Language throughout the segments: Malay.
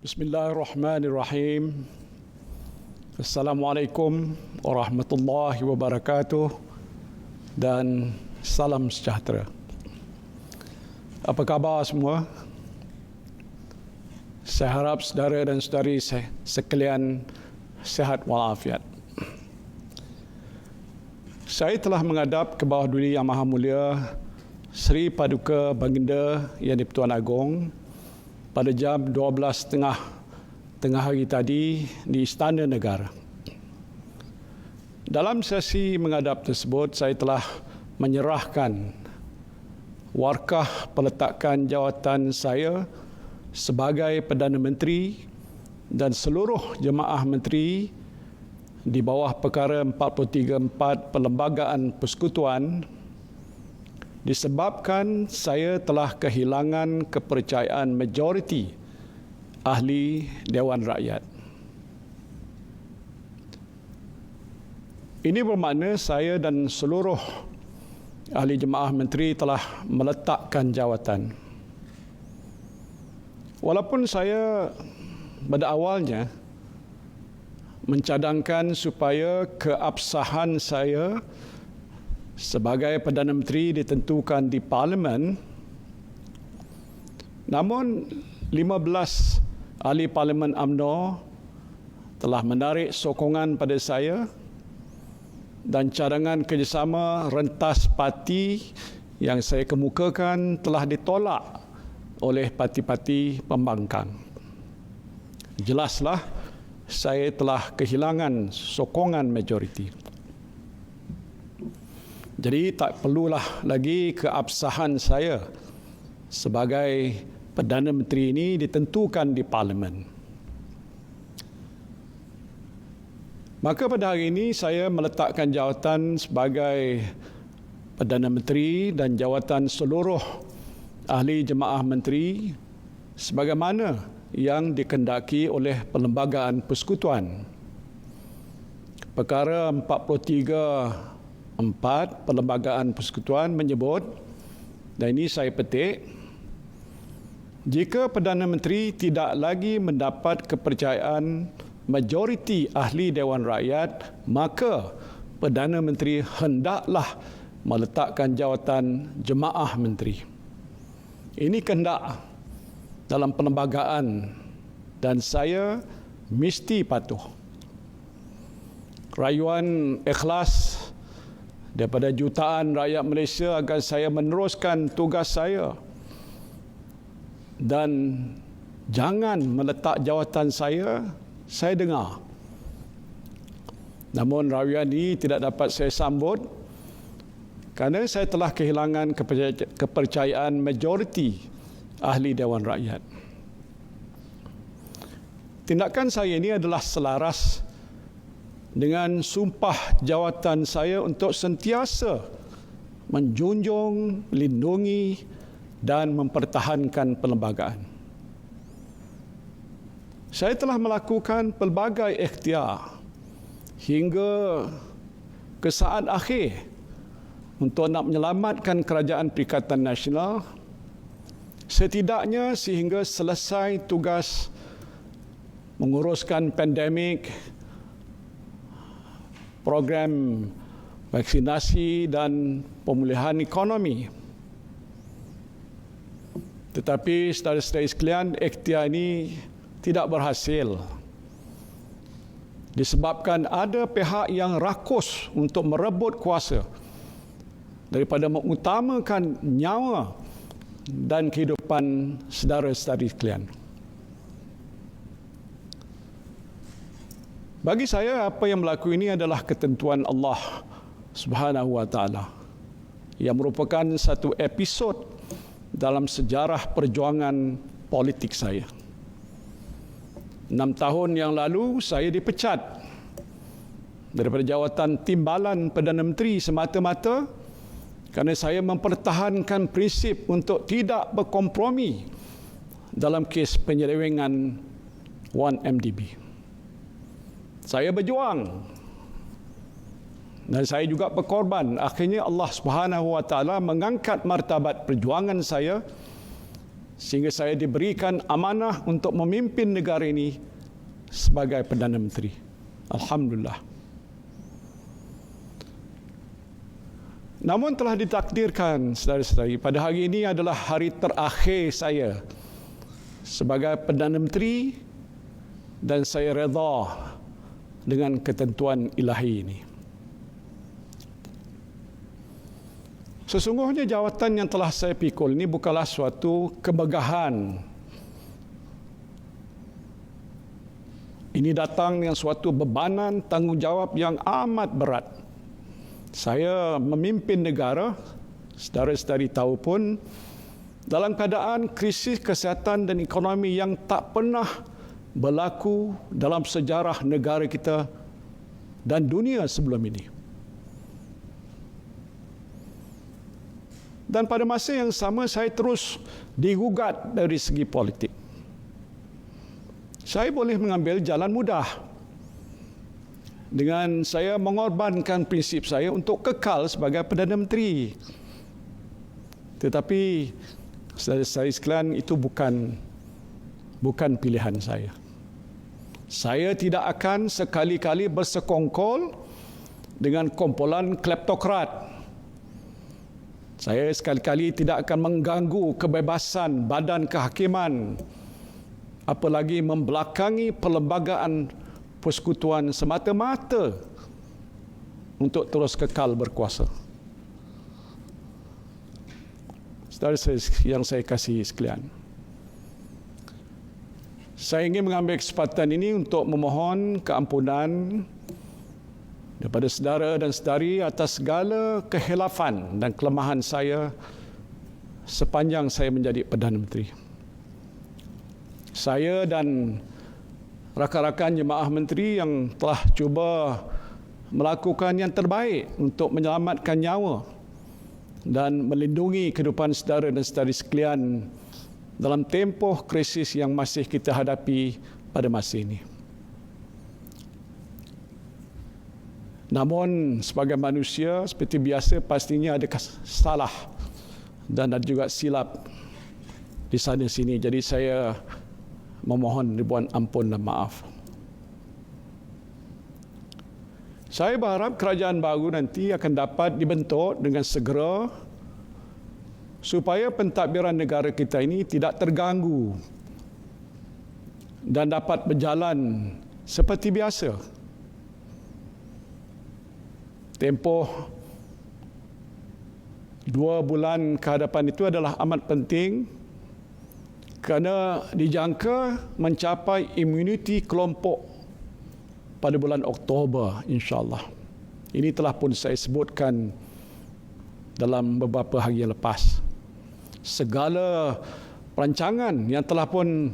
Bismillahirrahmanirrahim. Assalamualaikum warahmatullahi wabarakatuh dan salam sejahtera. Apa khabar semua? Saya harap saudara dan saudari sekalian sihat walafiat. Saya telah menghadap ke bawah duli Yang Maha Mulia Sri Paduka Baginda Yang di-Pertuan Agong pada jam 12.30 tengah hari tadi di Istana Negara. Dalam sesi menghadap tersebut, saya telah menyerahkan warkah peletakan jawatan saya sebagai Perdana Menteri dan seluruh jemaah menteri di bawah perkara 434 Perlembagaan Persekutuan disebabkan saya telah kehilangan kepercayaan majoriti ahli Dewan Rakyat. Ini bermakna saya dan seluruh ahli jemaah menteri telah meletakkan jawatan. Walaupun saya pada awalnya mencadangkan supaya keabsahan saya sebagai Perdana Menteri ditentukan di Parlimen, namun 15 ahli Parlimen UMNO telah menarik sokongan pada saya dan cadangan kerjasama rentas parti yang saya kemukakan telah ditolak oleh parti-parti pembangkang. Jelaslah saya telah kehilangan sokongan majoriti. Jadi tak perlulah lagi keabsahan saya sebagai Perdana Menteri ini ditentukan di Parlimen. Maka pada hari ini saya meletakkan jawatan sebagai Perdana Menteri dan jawatan seluruh ahli jemaah menteri sebagaimana yang dikendaki oleh Perlembagaan Persekutuan. Perkara 43 Perlembagaan Persekutuan menyebut, dan ini saya petik, jika Perdana Menteri tidak lagi mendapat kepercayaan majoriti ahli Dewan Rakyat, maka Perdana Menteri hendaklah meletakkan jawatan jemaah menteri. Ini kehendak dalam perlembagaan dan saya mesti patuh. Rayuan ikhlas daripada jutaan rakyat Malaysia agar saya meneruskan tugas saya dan jangan meletak jawatan saya dengar. Namun rayuan ini tidak dapat saya sambut kerana saya telah kehilangan kepercayaan majoriti ahli Dewan Rakyat. Tindakan saya ini adalah selaras dengan sumpah jawatan saya untuk sentiasa menjunjung, melindungi dan mempertahankan perlembagaan. Saya telah melakukan pelbagai ikhtiar hingga ke saat akhir untuk nak menyelamatkan Kerajaan Perikatan Nasional setidaknya sehingga selesai tugas menguruskan pandemik, program vaksinasi dan pemulihan ekonomi. Tetapi saudara-saudari sekalian, ikhtiar ini tidak berhasil disebabkan ada pihak yang rakus untuk merebut kuasa daripada mengutamakan nyawa dan kehidupan saudara-saudari sekalian. Bagi saya, apa yang berlaku ini adalah ketentuan Allah Subhanahu wa Ta'ala yang merupakan satu episod dalam sejarah perjuangan politik saya. 6 tahun yang lalu, saya dipecat daripada jawatan timbalan Perdana Menteri semata-mata kerana saya mempertahankan prinsip untuk tidak berkompromi dalam kes penyelewengan 1MDB. Saya berjuang dan saya juga berkorban. Akhirnya Allah Subhanahu wa Ta'ala mengangkat martabat perjuangan saya sehingga saya diberikan amanah untuk memimpin negara ini sebagai Perdana Menteri. Alhamdulillah. Namun telah ditakdirkan, saudara-saudari, pada hari ini adalah hari terakhir saya sebagai Perdana Menteri dan saya redha dengan ketentuan ilahi ini. Sesungguhnya jawatan yang telah saya pikul ini bukanlah suatu kemegahan. Ini datang dengan suatu bebanan tanggungjawab yang amat berat. Saya memimpin negara, saudara-saudari tahu pun, dalam keadaan krisis kesihatan dan ekonomi yang tak pernah berlaku dalam sejarah negara kita dan dunia sebelum ini. Dan pada masa yang sama saya terus digugat dari segi politik. Saya boleh mengambil jalan mudah dengan saya mengorbankan prinsip saya untuk kekal sebagai Perdana Menteri. Tetapi saudara-saudari sekalian, itu bukan pilihan saya. Saya tidak akan sekali-kali bersekongkol dengan kumpulan kleptokrat. Saya sekali-kali tidak akan mengganggu kebebasan badan kehakiman, apalagi membelakangi perlembagaan persekutuan semata-mata untuk terus kekal berkuasa. Saudara yang saya kasihi sekalian, saya ingin mengambil kesempatan ini untuk memohon keampunan daripada saudara dan saudari atas segala kehilafan dan kelemahan saya sepanjang saya menjadi Perdana Menteri. Saya dan rakan-rakan jemaah menteri yang telah cuba melakukan yang terbaik untuk menyelamatkan nyawa dan melindungi kehidupan saudara dan saudari sekalian dalam tempoh krisis yang masih kita hadapi pada masa ini. Namun sebagai manusia seperti biasa pastinya ada salah dan ada juga silap di sana sini. Jadi saya memohon ribuan ampun dan maaf. Saya berharap kerajaan baru nanti akan dapat dibentuk dengan segera supaya pentadbiran negara kita ini tidak terganggu dan dapat berjalan seperti biasa. Tempoh 2 bulan ke hadapan itu adalah amat penting kerana dijangka mencapai imuniti kelompok pada bulan Oktober, insya-Allah. Ini telah pun saya sebutkan dalam beberapa hari yang lepas. Segala perancangan yang telah pun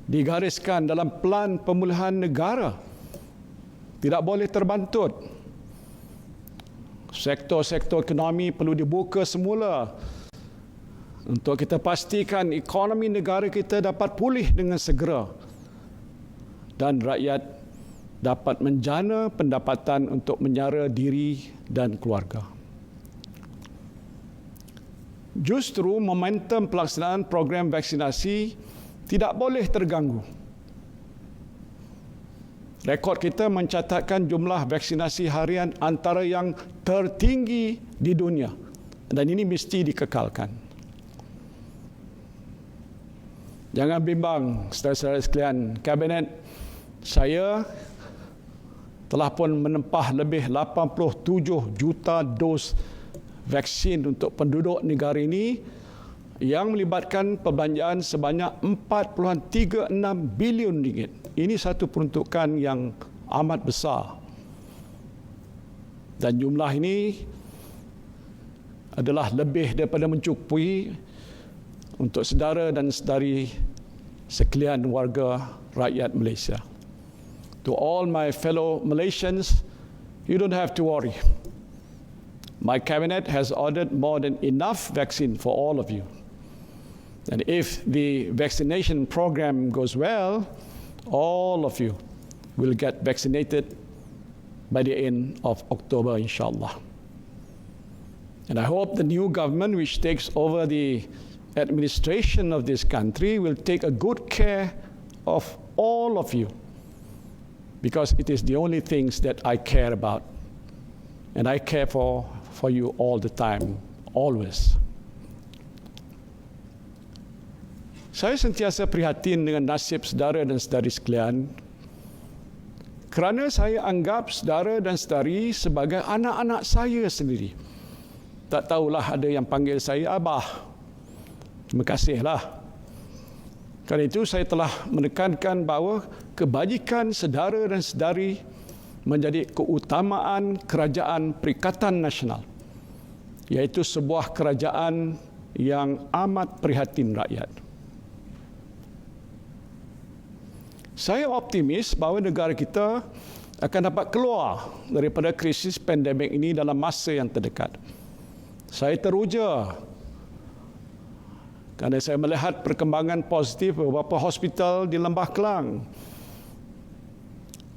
digariskan dalam pelan pemulihan negara tidak boleh terbantut. Sektor-sektor ekonomi perlu dibuka semula untuk kita pastikan ekonomi negara kita dapat pulih dengan segera dan rakyat dapat menjana pendapatan untuk menyara diri dan keluarga. Justru momentum pelaksanaan program vaksinasi tidak boleh terganggu. Rekod kita mencatatkan jumlah vaksinasi harian antara yang tertinggi di dunia dan ini mesti dikekalkan. Jangan bimbang, saudara-saudara sekalian, Kabinet saya telah pun menempah lebih 87 juta dos vaksin untuk penduduk negara ini yang melibatkan perbelanjaan sebanyak 4.36 bilion ringgit. Ini satu peruntukan yang amat besar. Dan jumlah ini adalah lebih daripada mencukupi untuk saudara dan saudari sekalian warga rakyat Malaysia. To all my fellow Malaysians, you don't have to worry. My cabinet has ordered more than enough vaccine for all of you. And if the vaccination program goes well, all of you will get vaccinated by the end of October, inshallah. And I hope the new government which takes over the administration of this country will take a good care of all of you, because it is the only things that I care about. And I care for you all the time, always. Saya sentiasa prihatin dengan nasib saudara dan saudari sekalian, kerana saya anggap saudara dan saudari sebagai anak-anak saya sendiri. Tak tahulah ada yang panggil saya Abah. Terima kasihlah. Kerana itu saya telah menekankan bahawa kebajikan saudara dan saudari menjadi keutamaan Kerajaan Perikatan Nasional, iaitu sebuah kerajaan yang amat prihatin rakyat. Saya optimis bahawa negara kita akan dapat keluar daripada krisis pandemik ini dalam masa yang terdekat. Saya teruja kerana saya melihat perkembangan positif beberapa hospital di Lembah Kelang,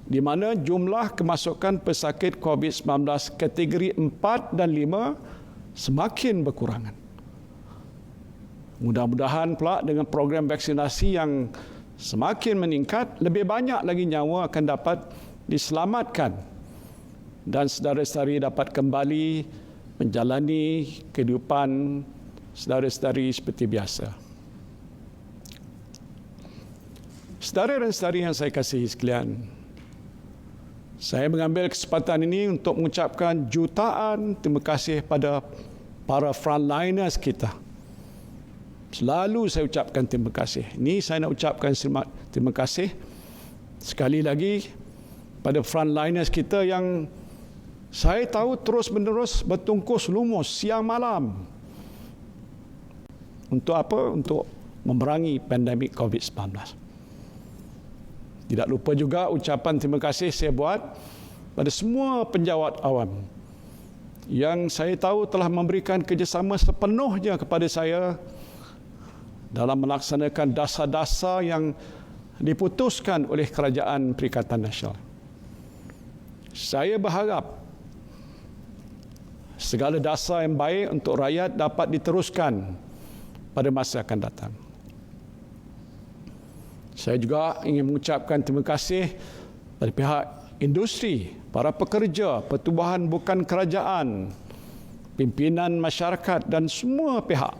di mana jumlah kemasukan pesakit COVID-19 kategori 4 dan 5 semakin berkurangan. Mudah-mudahan pula dengan program vaksinasi yang semakin meningkat, lebih banyak lagi nyawa akan dapat diselamatkan dan saudara-saudari dapat kembali menjalani kehidupan saudara-saudari seperti biasa. Saudara dan saudari yang saya kasihi sekalian, saya mengambil kesempatan ini untuk mengucapkan jutaan terima kasih pada para frontliners kita. Selalu saya ucapkan terima kasih. Ini saya nak ucapkan terima kasih sekali lagi pada frontliners kita yang saya tahu terus-menerus bertungkus lumus siang malam. Untuk apa? Untuk memerangi pandemik COVID-19. Tidak lupa juga ucapan terima kasih saya buat pada semua penjawat awam yang saya tahu telah memberikan kerjasama sepenuhnya kepada saya dalam melaksanakan dasar-dasar yang diputuskan oleh Kerajaan Perikatan Nasional. Saya berharap segala dasar yang baik untuk rakyat dapat diteruskan pada masa akan datang. Saya juga ingin mengucapkan terima kasih pada pihak industri, para pekerja, pertubuhan bukan kerajaan, pimpinan masyarakat dan semua pihak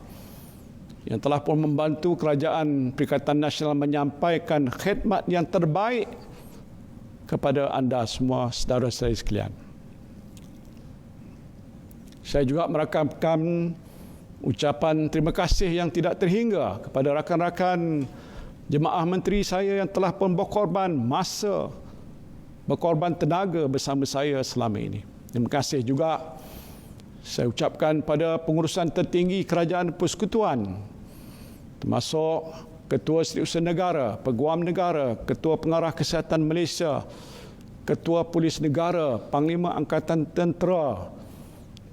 yang telah pun membantu Kerajaan Perikatan Nasional menyampaikan khidmat yang terbaik kepada anda semua, saudara-saudari sekalian. Saya juga merakamkan ucapan terima kasih yang tidak terhingga kepada rakan-rakan jemaah menteri saya yang telah pun berkorban masa, berkorban tenaga bersama saya selama ini. Terima kasih juga saya ucapkan pada pengurusan tertinggi Kerajaan Persekutuan, termasuk Ketua Setiausaha Negara, Peguam Negara, Ketua Pengarah Kesihatan Malaysia, Ketua Polis Negara, Panglima Angkatan Tentera,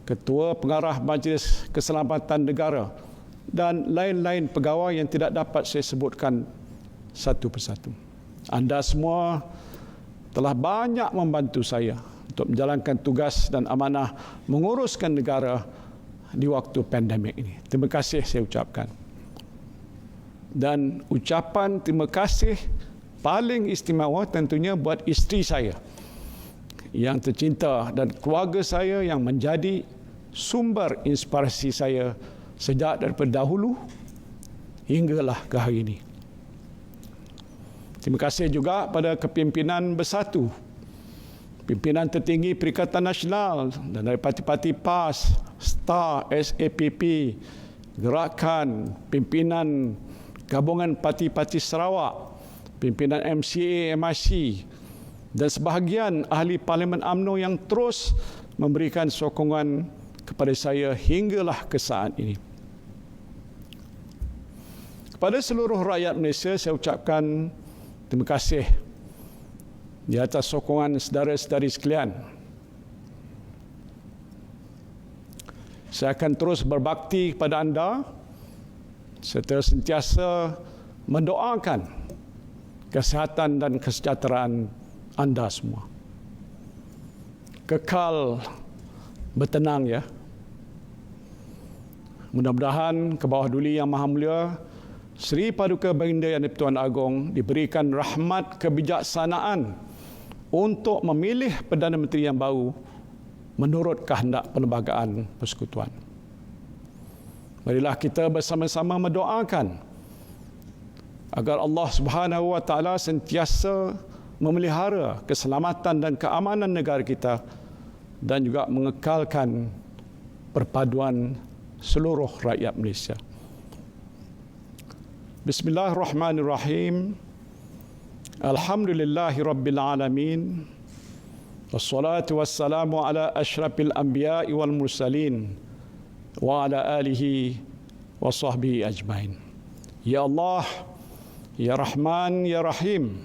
Ketua Pengarah Majlis Keselamatan Negara dan lain-lain pegawai yang tidak dapat saya sebutkan satu persatu. Anda semua telah banyak membantu saya untuk menjalankan tugas dan amanah menguruskan negara di waktu pandemik ini. Terima kasih saya ucapkan. Dan ucapan terima kasih paling istimewa tentunya buat isteri saya yang tercinta dan keluarga saya yang menjadi sumber inspirasi saya sejak daripada dahulu hinggalah ke hari ini. Terima kasih juga pada kepimpinan bersatu, pimpinan tertinggi Perikatan Nasional dan dari parti-parti PAS, STAR, SAPP, Gerakan, pimpinan Gabungan Parti-Parti Sarawak, pimpinan MCA, MIC dan sebahagian ahli Parlimen UMNO yang terus memberikan sokongan kepada saya hinggalah ke saat ini. Kepada seluruh rakyat Malaysia saya ucapkan terima kasih di atas sokongan saudara-saudari sekalian. Saya akan terus berbakti kepada anda serta sentiasa mendoakan kesihatan dan kesejahteraan anda semua. Kekal bertenang ya. Mudah-mudahan ke bawah Duli Yang Maha Mulia Sri Paduka Baginda Yang di-Pertuan Agong diberikan rahmat kebijaksanaan untuk memilih Perdana Menteri yang baru menurut kehendak Perlembagaan Persekutuan. Marilah kita bersama-sama mendoakan agar Allah Subhanahu Wa Taala sentiasa memelihara keselamatan dan keamanan negara kita dan juga mengekalkan perpaduan seluruh rakyat Malaysia. Bismillahirrahmanirrahim. Alhamdulillahirabbil alamin. Wassalatu wassalamu ala asyrafil anbiya'i wal mursalin wa ala alihi wa sahbihi ajmain. Ya Allah, ya Rahman, ya Rahim,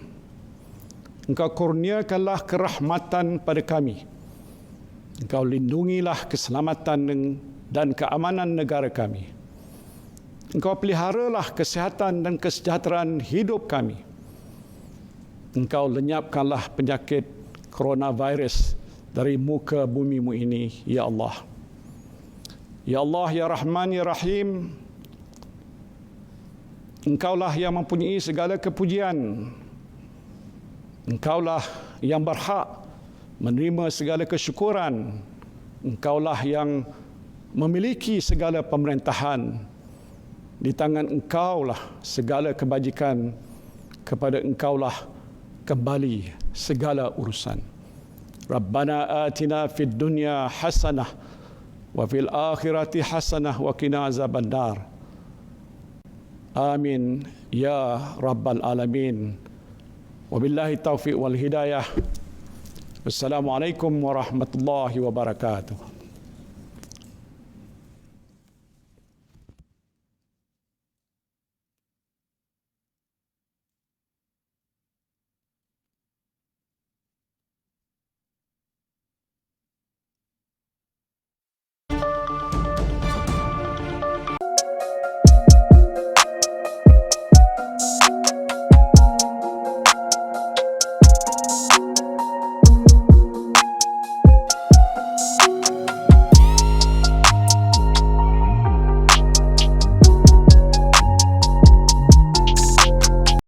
Engkau kurniakanlah kerahmatan pada kami. Engkau lindungilah keselamatan dan keamanan negara kami. Engkau peliharalah kesihatan dan kesejahteraan hidup kami. Engkau lenyapkanlah penyakit coronavirus dari muka bumimu ini, ya Allah. Ya Allah, ya Rahman, ya Rahim, Engkaulah yang mempunyai segala kepujian. Engkaulah yang berhak menerima segala kesyukuran. Engkaulah yang memiliki segala pemerintahan. Di tangan Engkaulah segala kebajikan, kepada Engkaulah kembali segala urusan. Rabbana atina fid dunya hasanah wa fil akhirati hasanah wa qina azabannar. Amin ya rabbal alamin. Wabillahi taufiq wal hidayah. Wassalamualaikum warahmatullahi wabarakatuh.